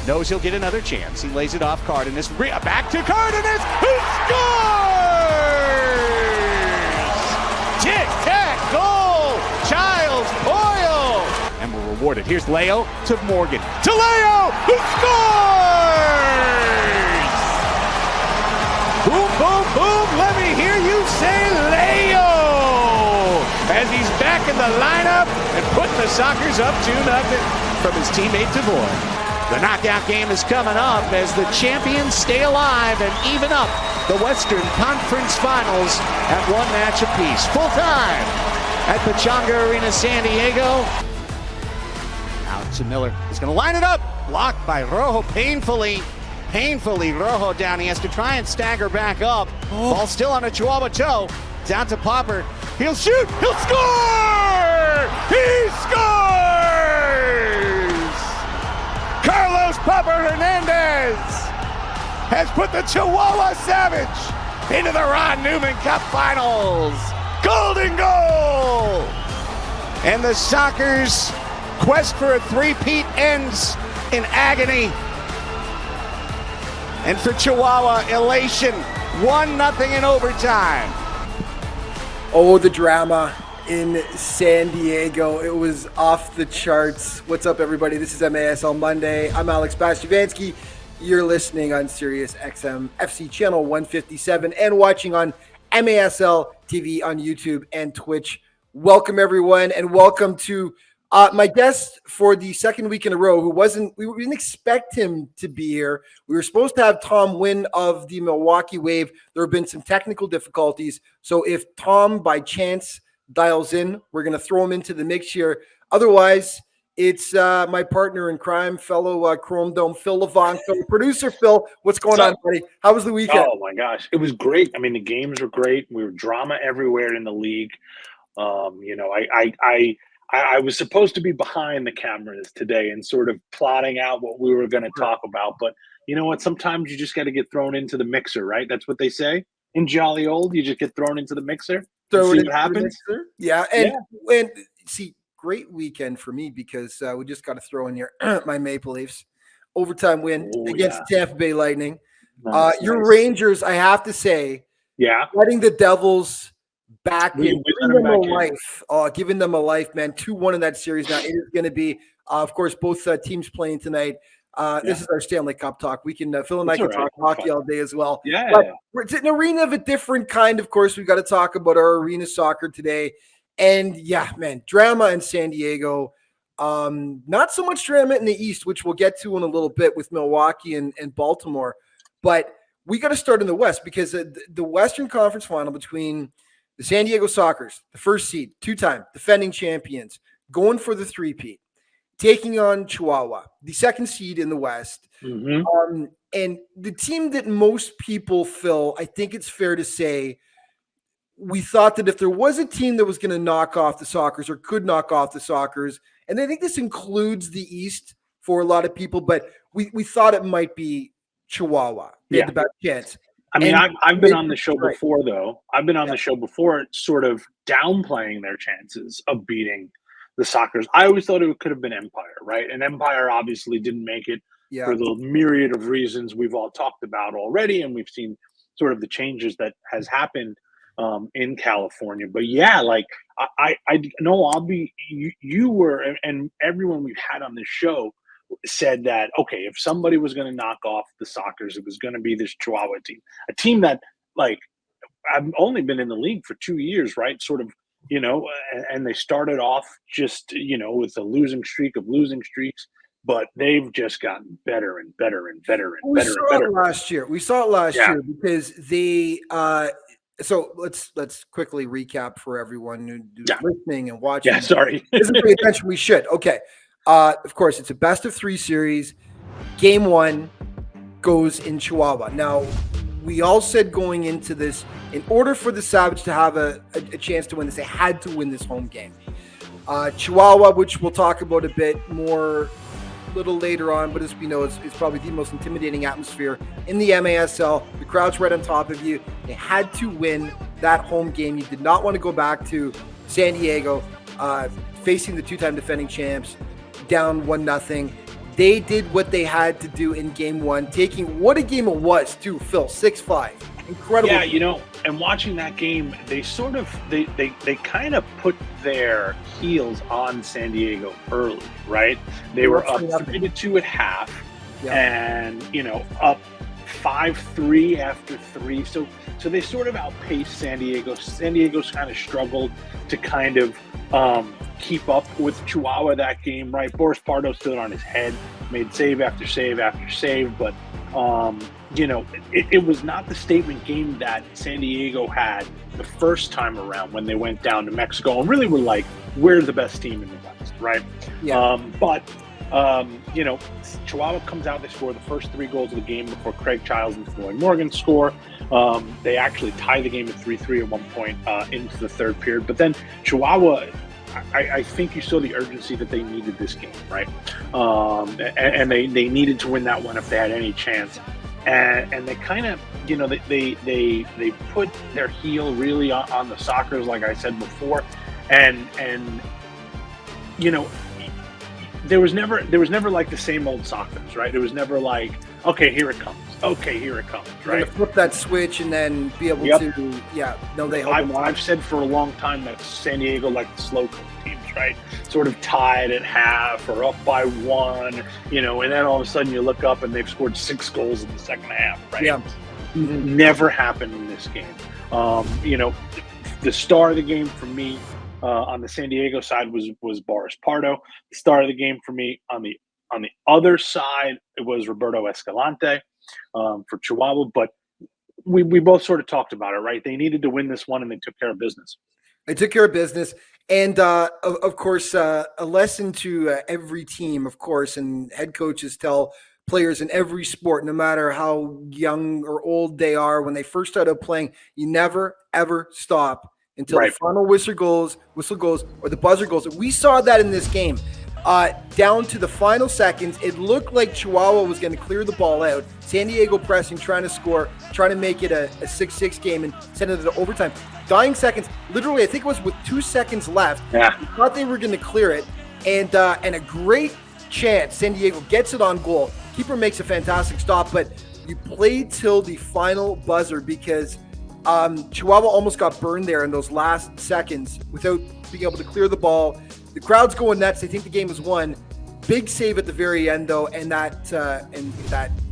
Knows he'll get another chance. He lays it off Cardenas. Back to Cardenas, who scores! Tic-tac goal! Childs Boyle! And we're rewarded. Here's Leo to Morgan. To Leo, who scores! Boom, boom, boom, let me hear you say Leo! As he's back in the lineup and putting the Sockers up 2-0 from his teammate DeVoy. The knockout game is coming up as the champions stay alive and even up the Western Conference Finals at one match apiece. Full time at Pechanga Arena, San Diego. Out to Miller. He's going to line it up. Blocked by Rojo painfully. Rojo down. He has to try and stagger back up. Ball still on a Chihuahua toe. Down to Popper. He'll shoot. He'll score! He scores! Carlos Popper Hernandez has put the Chihuahua Savage into the Ron Newman Cup Finals. Golden goal! And the Sockers' quest for a three-peat ends in agony. And for Chihuahua, elation. 1-0 in overtime. Oh, the drama in San Diego. It was off the charts. What's up, everybody? This is MASL Monday. I'm Alex Bastiavansky. You're listening on Sirius XM FC channel 157 and watching on MASL TV on YouTube and Twitch. Welcome, everyone, and welcome to my guest for the second week in a row, we didn't expect him to be here. We were supposed to have Tom Wynn of the Milwaukee Wave. There have been some technical difficulties. So if Tom, by chance, dials in, we're going to throw him into the mix here. Otherwise, it's my partner in crime, fellow Chrome Dome, Phil Levant. So producer Phil, what's going on, buddy? How was the weekend? Oh, my gosh. It was great. I mean, the games were great. We were drama everywhere in the league. I was supposed to be behind the cameras today and sort of plotting out what we were going to talk about. But you know what? Sometimes you just got to get thrown into the mixer, right? That's what they say in Jolly Old. You just get thrown into the mixer. See what happens. Yeah. And see, great weekend for me because we just got to throw in here my Maple Leafs overtime win against the Tampa Bay Lightning. Your Rangers, I have to say, letting the Devils back in, giving them a life, man. 2-1 in that series. Now it is going to be, of course, both teams playing tonight. This is our Stanley Cup talk. We can Phil and I can talk hockey all day as well. But it's an arena of a different kind. Of course, we've got to talk about our arena soccer today. And man, drama in San Diego. Not so much drama in the East, which we'll get to in a little bit with Milwaukee and Baltimore. But we got to start in the West because the Western Conference Final between the San Diego Sockers, the first seed, two-time defending champions, going for the three-peat, taking on Chihuahua, the second seed in the West. Mm-hmm. And the team that most people, Phil, I think it's fair to say, we thought that if there was a team that was going to knock off the Sockers or could knock off the Sockers, and I think this includes the East for a lot of people, but we thought it might be Chihuahua. They had the best chance. I mean, I've been on the show before, though. I've been on the show before sort of downplaying their chances of beating the Sockers. I always thought it could have been Empire, right? And Empire obviously didn't make it for the myriad of reasons we've all talked about already, and we've seen sort of the changes that has happened in California. But I know I'll be you were and everyone we've had on this show said that, okay, if somebody was going to knock off the Sockers, it was going to be this Chihuahua team, a team that, like, I've only been in the league for 2 years, right? Sort of, and they started off just, with a losing streaks, but they've just gotten better and better and better and better and better. We saw it last year because they so let's quickly recap for everyone who's listening and watching. Isn't paying attention. We should. Okay. Of course, it's a best of 3 series. Game 1 goes in Chihuahua. Now, we all said going into this, in order for the Savage to have a chance to win this, they had to win this home game. Chihuahua, which we'll talk about a bit more a little later on, but as we know, it's probably the most intimidating atmosphere in the MASL. The crowd's right on top of you. They had to win that home game. You did not want to go back to San Diego, facing the 2-time defending champs, down 1-0. They did what they had to do in game one, taking what a game it was too, Phil, 6-5. Incredible. Yeah, and watching that game, they sort of they kind of put their heels on San Diego early, right? They were up 3-2 at half, and up 5-3 after 3. So they sort of outpaced San Diego. San Diego's kind of struggled to kind of keep up with Chihuahua that game, right? Boris Pardo stood on his head, made save after save after save, but it was not the statement game that San Diego had the first time around when they went down to Mexico and really were like, we're the best team in the West, right? Yeah. Chihuahua comes out, they score the first 3 goals of the game before Craig Childs and Floyd Morgan score. They actually tie the game at 3-3 at one point into the third period. But then Chihuahua, I think you saw the urgency that they needed this game, right? And they needed to win that one if they had any chance. And they kind of, they put their heel really on the Sockers, like I said before, and there was never like the same old Sockers, right? It was never like, okay, here it comes. Okay, here it comes, right? Flip that switch and then be able to, they help. I've said for a long time that San Diego liked the slow teams, right? Sort of tied at half or up by 1, and then all of a sudden you look up and they've scored 6 goals in the second half, right? Yeah. Never happened in this game. The star of the game for me on the San Diego side was Boris Pardo. The star of the game for me on the other side, it was Roberto Escalante for Chihuahua. But we both sort of talked about it, right? They needed to win this one, and they took care of business. They took care of business. And, of course, a lesson to every team, of course, and head coaches tell players in every sport, no matter how young or old they are, when they first start out playing, you never, ever stop until the final whistle goes, or the buzzer goes. We saw that in this game. Down to the final seconds, it looked like Chihuahua was going to clear the ball out. San Diego pressing, trying to score, trying to make it a 6-6 game and send it to overtime. Dying seconds, literally, I think it was with 2 seconds left. Yeah. We thought they were going to clear it, and a great chance. San Diego gets it on goal. Keeper makes a fantastic stop, but you play till the final buzzer because Chihuahua almost got burned there in those last seconds without being able to clear the ball. The crowd's going nuts. They think the game is won. Big save at the very end, though, and that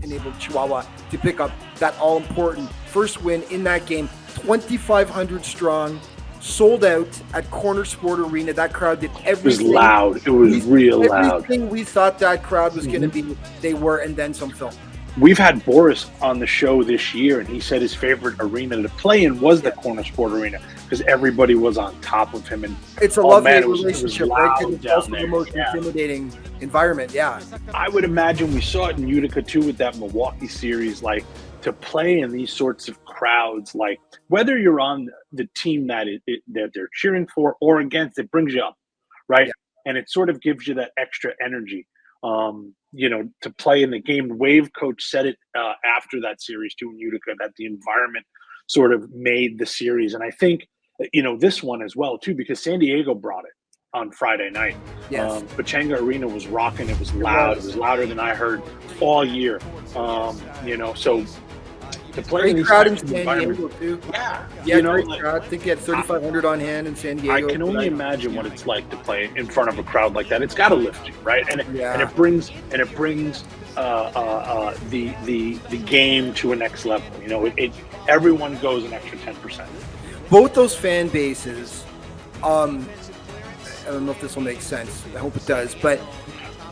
enabled Chihuahua to pick up that all-important first win in that game. 2,500 strong, sold out at Corner Sport Arena. That crowd did everything. It was loud. It was real loud. Everything we thought that crowd was going to be, they were, and then some, Phil. We've had Boris on the show this year, and he said his favorite arena to play in was the Corner Sport Arena because everybody was on top of him. And it's a lovely relationship, right? Because it's also the most intimidating environment. Yeah, I would imagine we saw it in Utica too with that Milwaukee series. Like to play in these sorts of crowds, like whether you're on the team that they're cheering for or against, it brings you up, right? Yeah. And it sort of gives you that extra energy. To play in the game. Wave coach said it after that series too in Utica that the environment sort of made the series. And I think, this one as well too, because San Diego brought it on Friday night. Yes. Pechanga Arena was rocking. It was loud. It was louder than I heard all year. So to play great crowd in San Diego too. Yeah. Great crowd. I think he had 3,500 on hand in San Diego. I can only imagine what it's like to play in front of a crowd like that. It's got to lift you, right? And it brings the game to a next level. Everyone goes an extra 10%. Both those fan bases, I don't know if this will make sense. I hope it does, but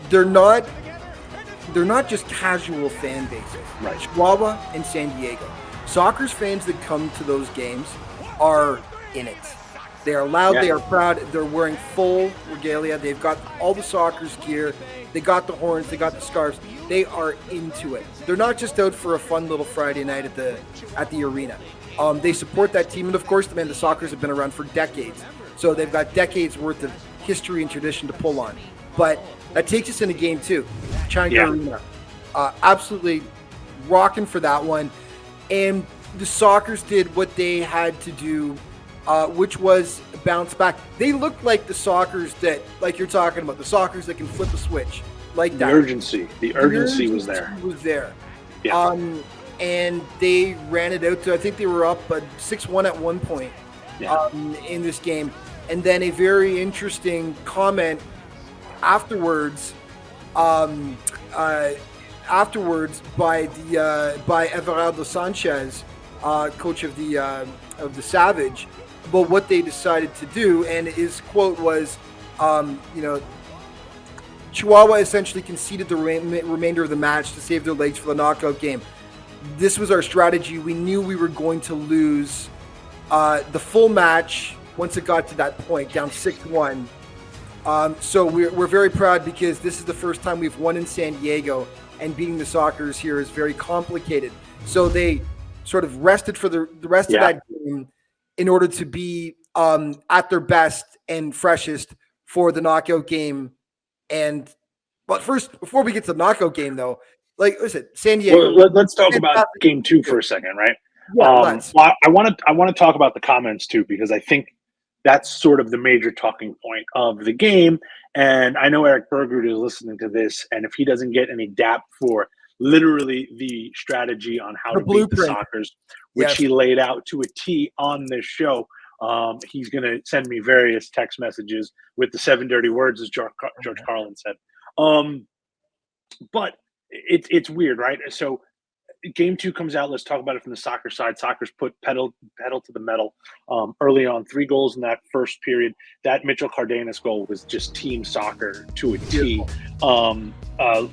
they're not just casual fan bases. Right. Chihuahua and San Diego. Sockers fans that come to those games are in it. They are loud, They are proud, they're wearing full regalia, they've got all the Sockers gear, they got the horns, they got the scarves, they are into it. They're not just out for a fun little Friday night at the arena. They support that team, and of course, the Sockers have been around for decades, so they've got decades worth of history and tradition to pull on. But that takes us into game 2, China Arena. Absolutely rocking for that one. And the Sockers did what they had to do, which was bounce back. They looked like the Sockers that, like you're talking about, the Sockers that can flip a switch. like that. The urgency was there. Yeah. And they ran it out to, I think they were up 6-1 at one point in this game. And then a very interesting comment afterwards by Everardo Sanchez, coach of the Savage, about what they decided to do. And his quote was, Chihuahua essentially conceded the remainder of the match to save their legs for the knockout game. This was our strategy. We knew we were going to lose the full match once it got to that point, down 6-1. So we're very proud because this is the first time we've won in San Diego, and beating the Sockers here is very complicated. So they sort of rested for the rest of that game in order to be at their best and freshest for the knockout game. But first, before we get to the knockout game, though, like I said, San Diego. Well, let's talk about game 2 for a second, right? Yeah, I want to talk about the comments too, because I think that's sort of the major talking point of the game. And I know Eric Berger is listening to this, and if he doesn't get any dap for literally the strategy on how to beat the Sockers, which he laid out to a T on this show, he's going to send me various text messages with the 7 dirty words, as George Carlin said. But it's weird, right? So game 2 comes out. Let's talk about it from the soccer side. Sockers put pedal to the metal early on. 3 goals in that first period. That Mitchell Cardenas goal was just team soccer to a T.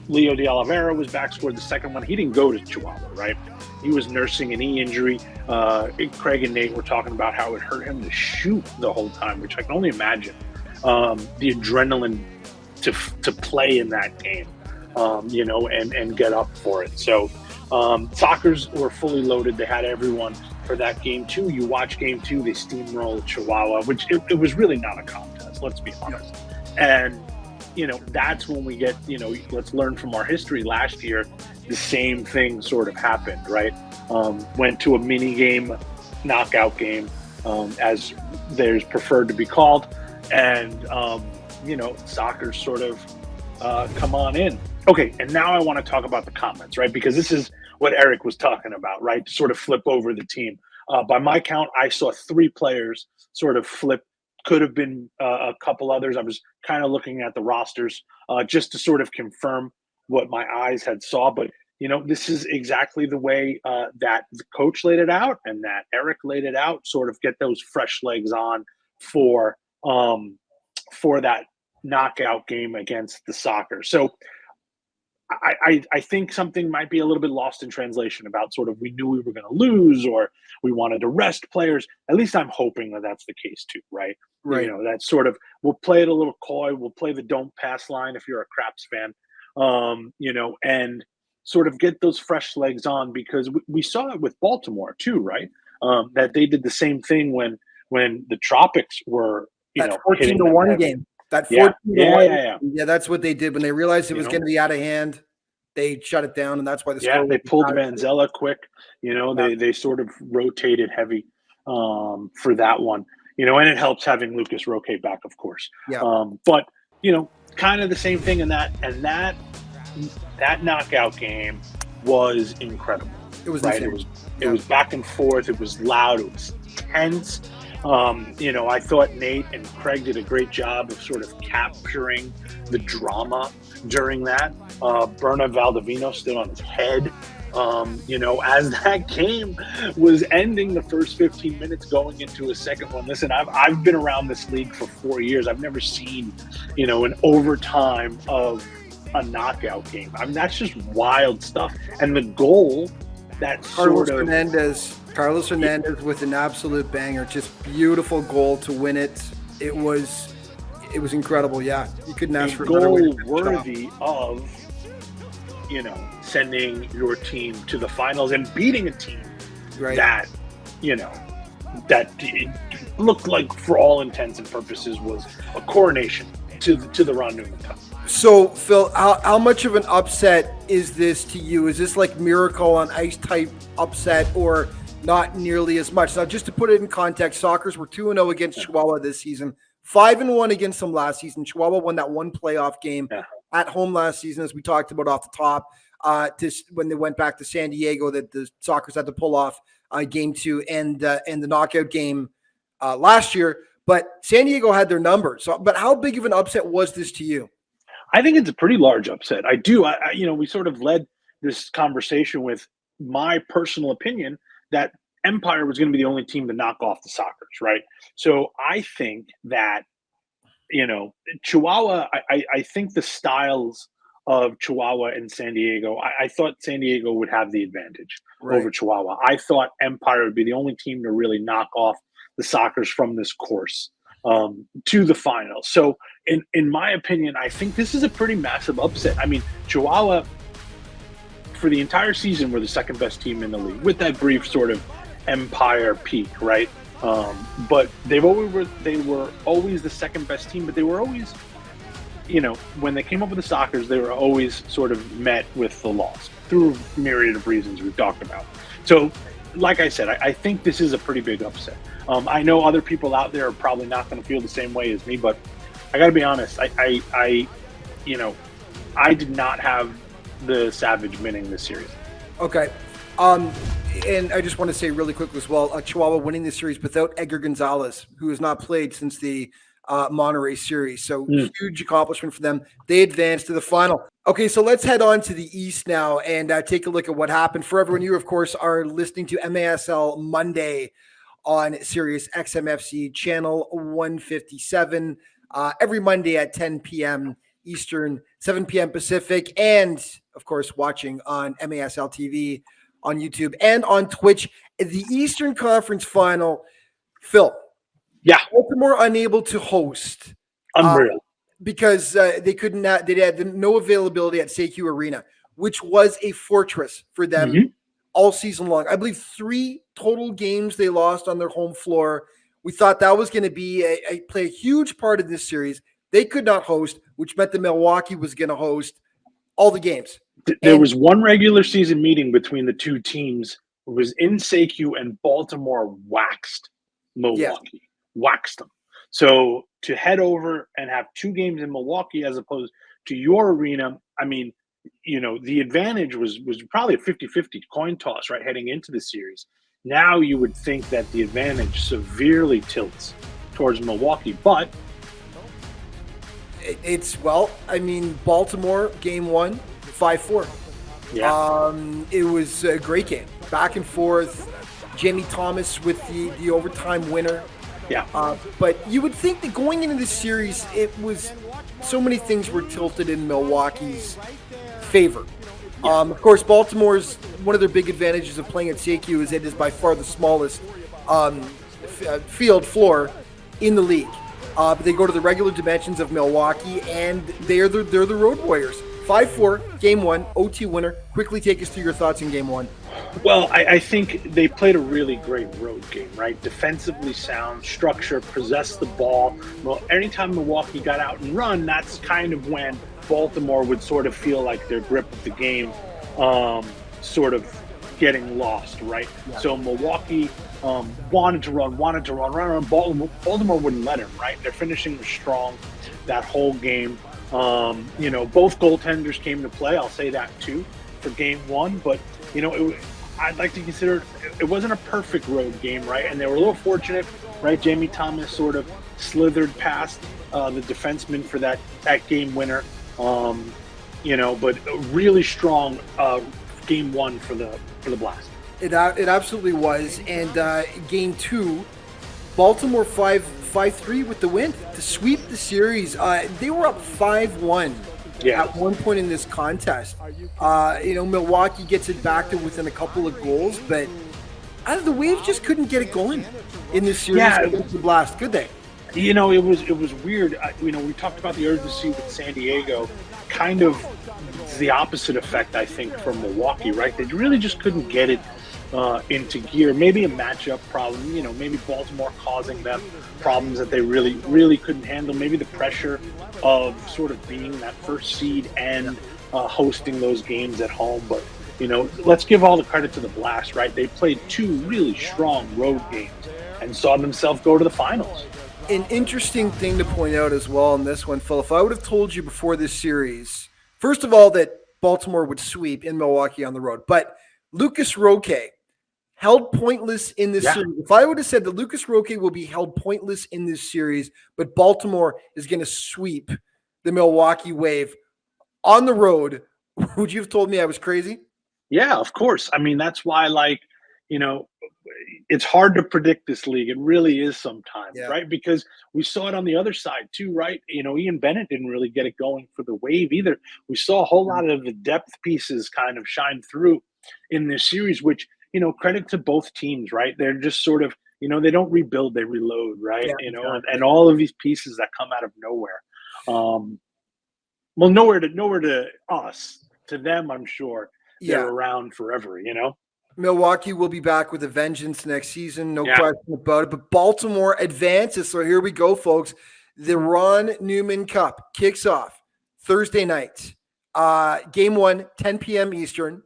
Leo de Oliveira was back, scored the second one. He didn't go to Chihuahua, right? He was nursing an knee injury. Craig and Nate were talking about how it hurt him to shoot the whole time, which I can only imagine. The adrenaline to play in that game, and get up for it. So Sockers were fully loaded. They had everyone for that game 2. You watch game 2, they steamrolled Chihuahua, which it was really not a contest, let's be honest. And, that's when we get, let's learn from our history. Last year, the same thing sort of happened, right? Went to a mini game, knockout game, as there's preferred to be called. And, Sockers sort of come on in. Okay, and now I want to talk about the comments, right? Because this is what Eric was talking about, right? To sort of flip over the team. By my count, I saw 3 players sort of flip. Could have been a couple others. I was kind of looking at the rosters just to sort of confirm what my eyes had saw. But, this is exactly the way that the coach laid it out and that Eric laid it out, sort of get those fresh legs on for that knockout game against the Sockers. So I think something might be a little bit lost in translation about sort of we knew we were going to lose or we wanted to rest players. At least I'm hoping that that's the case too, right? Right. That sort of we'll play it a little coy. We'll play the don't pass line if you're a Craps fan, and sort of get those fresh legs on because we saw it with Baltimore too, right? That they did the same thing when the Tropics were, that 14-1 game. That 14-1. Yeah, that's what they did when they realized it was going to be out of hand. They shut it down, and that's why the score. They pulled Manzella quick. They sort of rotated heavy for that one. And it helps having Lucas Roque back, of course. Yeah. But kind of the same thing in that, and that knockout game was incredible. It was right. It was back and forth. It was loud. It was tense. I thought Nate and Craig did a great job of sort of capturing the drama during that. Berna Valdivino stood on his head, as that game was ending the first 15 minutes going into a second one. Listen, I've been around this league for 4 years. I've never seen, an overtime of a knockout game. I mean, that's just wild stuff. And the goal that Carlos Hernandez with an absolute banger, just beautiful goal to win it. It was incredible. Yeah, you couldn't ask for a better way to finish worthy of sending your team to the finals and beating a team that it looked like for all intents and purposes was a coronation to the Ron Newman Cup. So, Phil, how much of an upset is this to you? Is this like Miracle on Ice type upset or not nearly as much? Now, just to put it in context, Sockers were 2-0 against Chihuahua this season, 5-1 against them last season. Chihuahua won that one playoff game at home last season, as we talked about off the top, when they went back to San Diego, that the Sockers had to pull off game 2 and the knockout game last year. But San Diego had their number. So, but how big of an upset was this to you? I think it's a pretty large upset. I do. We sort of led this conversation with my personal opinion that Empire was going to be the only team to knock off the Sockers, right? So I think that, Chihuahua, I think the styles of Chihuahua and San Diego, I thought San Diego would have the advantage over Chihuahua. I thought Empire would be the only team to really knock off the Sockers from this course to the final. So in my opinion, I think this is a pretty massive upset. I mean, Chihuahua, for the entire season, were the second best team in the league with that brief sort of Empire peak, right? But they were always the second best team, but they were always, when they came up with the Sockers, they were always sort of met with the loss through a myriad of reasons we've talked about. So, like I said, I think this is a pretty big upset. I know other people out there are probably not going to feel the same way as me, but I got to be honest. I did not have the Savage winning this series. Okay. And I just want to say really quickly as well, Chihuahua winning this series without Edgar Gonzalez, who has not played since the Monterey series. So huge accomplishment for them. They advanced to the final. Okay, so let's head on to the East now and take a look at what happened. For everyone, you, of course, are listening to MASL Monday on Sirius XMFC channel 157 every Monday at 10 p.m. Eastern, 7 p.m. Pacific, and, of course, watching on MASL TV on YouTube and on Twitch. The Eastern Conference Final, Phil. Yeah. Baltimore unable to host. Unreal. Because they had no availability at SAQ Arena, which was a fortress for them all season long. I believe 3 total games they lost on their home floor. We thought that was going to be play a huge part of this series. They could not host, which meant that Milwaukee was going to host all the games. There was one regular season meeting between the two teams. It was in SAQ, and Baltimore waxed Milwaukee. Waxed them. So to head over and have 2 games in Milwaukee as opposed to your arena, I mean, the advantage was probably a 50-50 coin toss, right, heading into the series. Now you would think that the advantage severely tilts towards Milwaukee, but Baltimore game 1, 5-4. Yeah. It was a great game. Back and forth. Jamie Thomas with the overtime winner. Yeah. But you would think that going into this series, it was so many things were tilted in Milwaukee's favor. Yeah. Of course, Baltimore's one of their big advantages of playing at SAQ is it is by far the smallest field floor in the league. But they go to the regular dimensions of Milwaukee, and they're the road warriors. 5-4, game 1, OT winner. Quickly take us through your thoughts in game 1. Well, I think they played a really great road game, right? Defensively sound, structure, possessed the ball. Well, anytime Milwaukee got out and run, that's kind of when Baltimore would sort of feel like their grip of the game sort of getting lost, right? Yeah. So Milwaukee wanted to run. Baltimore wouldn't let him, right? Their finishing was strong that whole game. Both goaltenders came to play. I'll say that too for game 1, but I'd like to consider it wasn't a perfect road game, right? And they were a little fortunate, right? Jamie Thomas sort of slithered past the defenseman for that game winner, but a really strong game 1 for the Blast. It absolutely was, and game 2, Baltimore 5-3 with the win to sweep the series. They were up 5-1. Yeah. At one point in this contest. Milwaukee gets it back to within a couple of goals, but the Wave just couldn't get it going in this series against the Blast, could they? It was weird. We talked about the urgency with San Diego, kind of the opposite effect, I think, from Milwaukee, right? They really just couldn't get it into gear. Maybe a matchup problem, maybe Baltimore causing them problems that they really, really couldn't handle. Maybe the pressure of sort of being that first seed and hosting those games at home. But, let's give all the credit to the Blast, right? They played 2 really strong road games and saw themselves go to the finals. An interesting thing to point out as well in this one, Phil, if I would have told you before this series, first of all, that Baltimore would sweep in Milwaukee on the road, but Lucas Roque held pointless in this series. If I would have said that Lucas Roque will be held pointless in this series, but Baltimore is going to sweep the Milwaukee Wave on the road, would you have told me I was crazy? Yeah, of course. I mean, that's why, like, it's hard to predict this league. It really is sometimes, right? Because we saw it on the other side too, right? Ian Bennett didn't really get it going for the Wave either. We saw a whole lot of the depth pieces kind of shine through in this series, which, credit to both teams, right? They're just sort of, they don't rebuild, they reload, right? And all of these pieces that come out of nowhere. Well, nowhere to us. To them, I'm sure they're around forever, Milwaukee will be back with a vengeance next season, no question about it. But Baltimore advances. So here we go, folks. The Ron Newman Cup kicks off Thursday night. Game 1, 10 p.m. Eastern.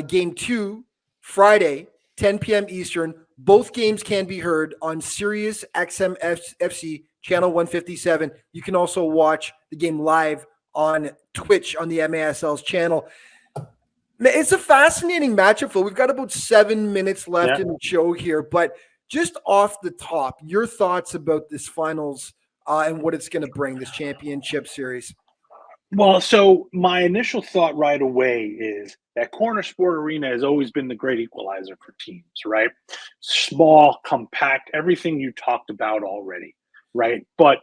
Game 2, Friday, 10 p.m. Eastern. Both games can be heard on Sirius XM FC channel 157. You can also watch the game live on Twitch on the MASL's channel. It's a fascinating matchup, Phil. We've got about 7 minutes left in the show here, but just off the top, your thoughts about this finals and what it's going to bring, this championship series. Well, so my initial thought right away is that Corner Sport Arena has always been the great equalizer for teams, right? Small, compact, everything you talked about already, right? But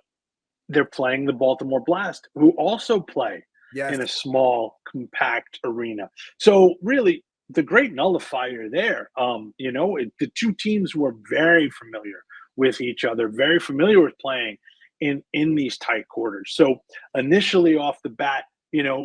they're playing the Baltimore Blast, who also play in a small, compact arena. So really, the great nullifier there, the two teams were very familiar with each other, very familiar with playing in these tight quarters. So initially off the bat,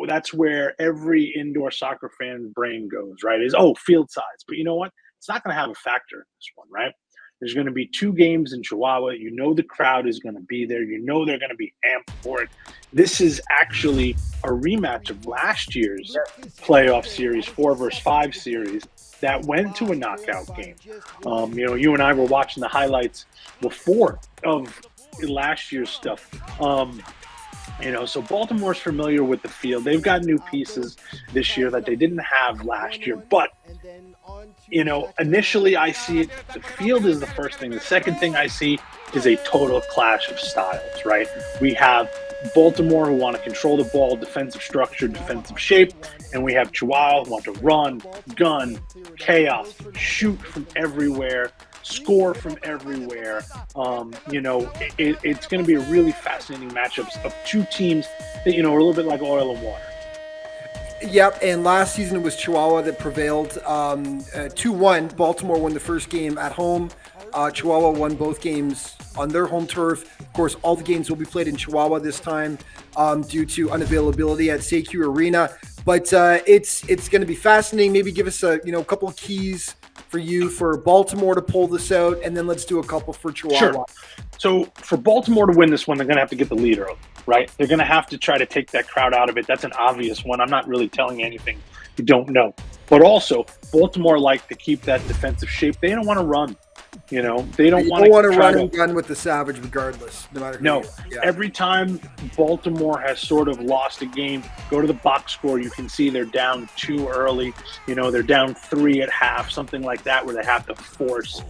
that's where every indoor soccer fan brain goes, right? Is, field size. But you know what? It's not going to have a factor in this one, right? There's going to be 2 games in Chihuahua. The crowd is going to be there. They're going to be amped for it. This is actually a rematch of last year's playoff series, 4 versus 5 series that went to a knockout game. You and I were watching the highlights before of last year's stuff. So Baltimore's familiar with the field. They've got new pieces this year that they didn't have last year. But, initially I see it, the field is the first thing. The second thing I see is a total clash of styles, right? We have Baltimore who want to control the ball, defensive structure, defensive shape. And we have Chihuahua who want to run, gun, chaos, shoot from everywhere, score from everywhere. It's going to be a really fascinating matchups of 2 teams that, are a little bit like oil and water. Yep, and last season it was Chihuahua that prevailed 2-1. Baltimore won the first game at home. Chihuahua won both games on their home turf. Of course, all the games will be played in Chihuahua this time due to unavailability at CQ Arena. But it's going to be fascinating. Maybe give us a couple of keys for Baltimore to pull this out, and then let's do a couple for Chihuahua. Sure. So for Baltimore to win this one, they're going to have to get the lead early, right? They're going to have to try to take that crowd out of it. That's an obvious one. I'm not really telling you anything you don't know. But also, Baltimore like to keep that defensive shape. They don't want to run. They don't want to run and gun with the Savage regardless, no matter who. No. Every time Baltimore has sort of lost a game, go to the box score, you can see they're down 2 early. They're down 3 at half, something like that, where they have to force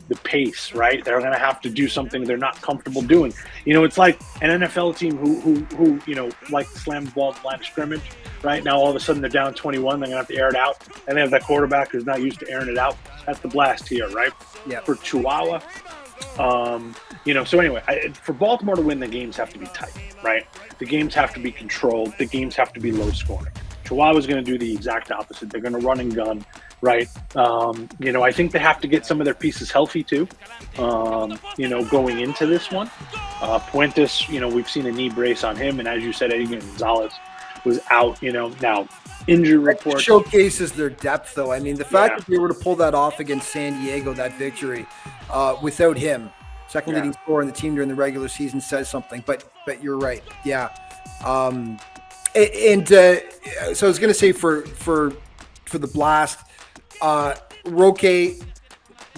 the pace, right? They're going to have to do something they're not comfortable doing. It's like an NFL team who like to slam the ball at the line of scrimmage, right? Now all of a sudden they're down 21, they're going to have to air it out, and they have that quarterback who's not used to airing it out. That's the Blast here, right? Yeah. For Chihuahua, so anyway, for Baltimore to win, the games have to be tight, right? The games have to be controlled. The games have to be low scoring. Chihuahua's going to do the exact opposite. They're going to run and gun, right? I think they have to get some of their pieces healthy too, going into this one. Puentes, we've seen a knee brace on him. And as you said, Eddie Gonzalez was out, now injury report showcases their depth, though. I mean, the fact that they were to pull that off against San Diego, that victory, without him, second leading scorer in the team during the regular season, says something. But you're right, so I was going to say for the Blast, Roque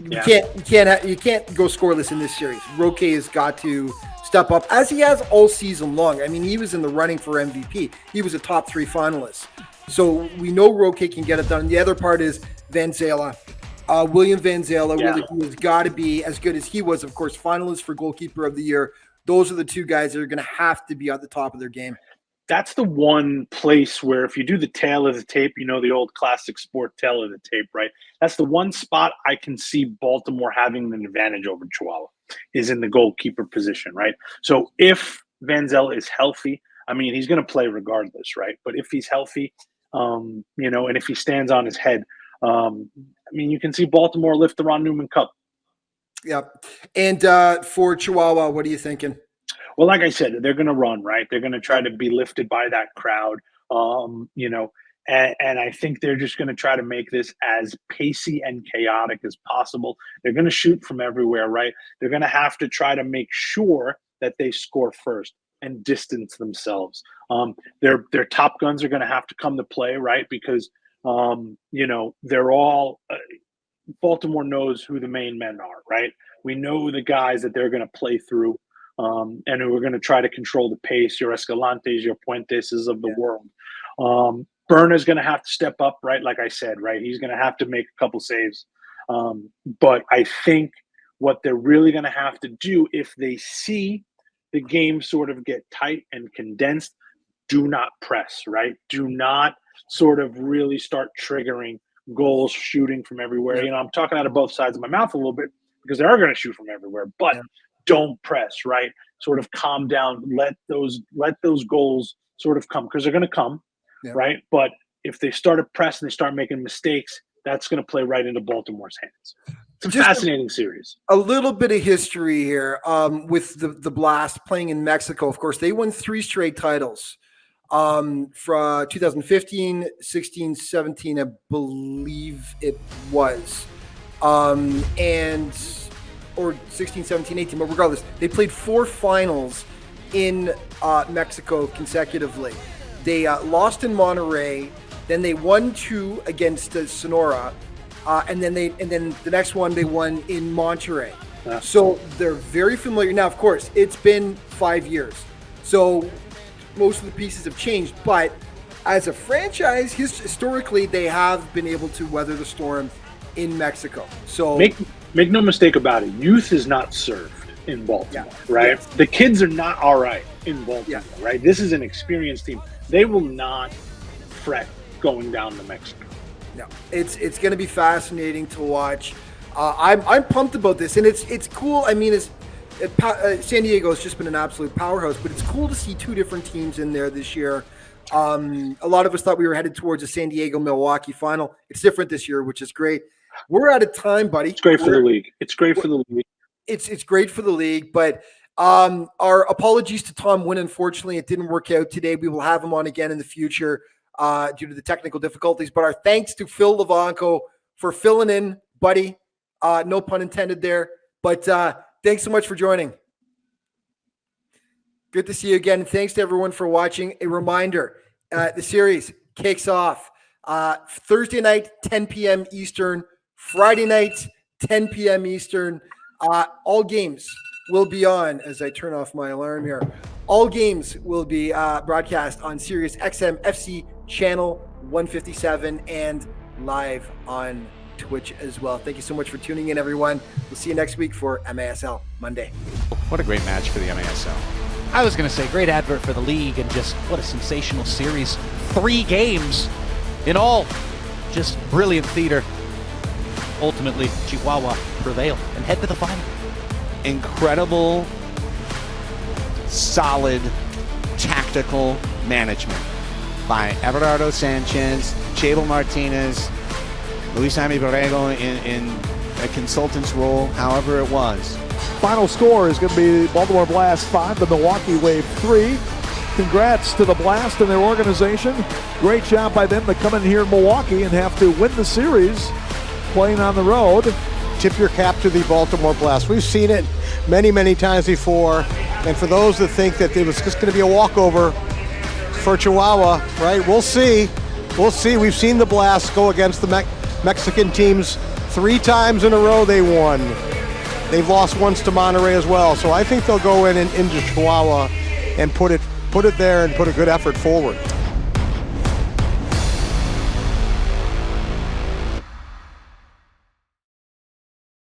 You can't go scoreless in this series. Roque has got to step up, as he has all season long. I mean, he was in the running for MVP. He was a top 3 finalist. So we know Roque can get it done. The other part is Vanzela. William Vanzela really has got to be as good as he was, of course, finalist for goalkeeper of the year. Those are the 2 guys that are going to have to be at the top of their game. That's the one place where if you do the tail of the tape, the old classic sport tail of the tape, right? That's the one spot I can see Baltimore having an advantage over Chihuahua is in the goalkeeper position, right? So if Vanzela is healthy, I mean, he's going to play regardless, right? But if he's healthy, and if he stands on his head, you can see Baltimore lift the Ron Newman Cup. Yep. And for Chihuahua, what are you thinking? Well, like I said, they're going to run, right? They're going to try to be lifted by that crowd, and I think they're just going to try to make this as pacey and chaotic as possible. They're going to shoot from everywhere, right? They're going to have to try to make sure that they score first and distance themselves. Their top guns are going to have to come to play, right? Because, they're all Baltimore knows who the main men are, right? We know the guys that they're going to play through. And who are going to try to control the pace, your Escalantes, your Puenteses of the world. Berna's going to have to step up, right? Like I said, right? He's going to have to make a couple saves. But I think what they're really going to have to do, if they see the game sort of get tight and condensed, do not press, right? Do not sort of really start triggering goals, shooting from everywhere. I'm talking out of both sides of my mouth a little bit because they are going to shoot from everywhere, but don't press, right? Sort of calm down. Let those goals sort of come because they're going to come, right? But if they start to press and they start making mistakes, that's going to play right into Baltimore's hands. It's a fascinating series. A little bit of history here with the Blast playing in Mexico. Of course, they won 3 straight titles from 2015, 16, 17, I believe it was. Or 16, 17, 18, but regardless, they played 4 finals in Mexico consecutively. They lost in Monterrey, then they won 2 against Sonora, and then the next one they won in Monterrey. So they're very familiar. Now, of course, it's been 5 years, so most of the pieces have changed, but as a franchise, historically, they have been able to weather the storm in Mexico. So Make no mistake about it. Youth is not served in Baltimore, right? Yes. The kids are not all right in Baltimore, right? This is an experienced team. They will not fret going down to Mexico. No, it's going to be fascinating to watch. I'm pumped about this, and it's cool. I mean, San Diego has just been an absolute powerhouse, but it's cool to see 2 different teams in there this year. A lot of us thought we were headed towards a San Diego-Milwaukee final. It's different this year, which is great. We're out of time, buddy. It's great for the league. It's great for the league. It's great for the league, but our apologies to Tom Wynn. Unfortunately, it didn't work out today. We will have him on again in the future due to the technical difficulties. But our thanks to Phil Levanco for filling in, buddy. No pun intended there. But thanks so much for joining. Good to see you again. Thanks to everyone for watching. A reminder, the series kicks off Thursday night, 10 p.m. Eastern. Friday night, 10 p.m. Eastern. All games will be on, as I turn off my alarm here. All games will be broadcast on Sirius XM FC channel 157 and live on Twitch as well. Thank you so much for tuning in, everyone. We'll see you next week for MASL Monday. What a great match for the MASL. I was going to say, great advert for the league, and just what a sensational series. 3 games in all. Just brilliant theater. Ultimately, Chihuahua prevail and head to the final. Incredible, solid, tactical management by Everardo Sanchez, Chable Martinez, Luis Jaime Borrego in a consultant's role, however it was. Final score is going to be Baltimore Blast 5, the Milwaukee Wave 3. Congrats to the Blast and their organization. Great job by them to come in here in Milwaukee and have to win the series playing on the road. Tip your cap to the Baltimore Blast. We've seen it many, many times before. And for those that think that it was just going to be a walkover for Chihuahua, right? We'll see. We'll see. We've seen the Blast go against the Mexican teams 3 times in a row they won. They've lost once to Monterey as well. So I think they'll go in and into Chihuahua and put it there and put a good effort forward.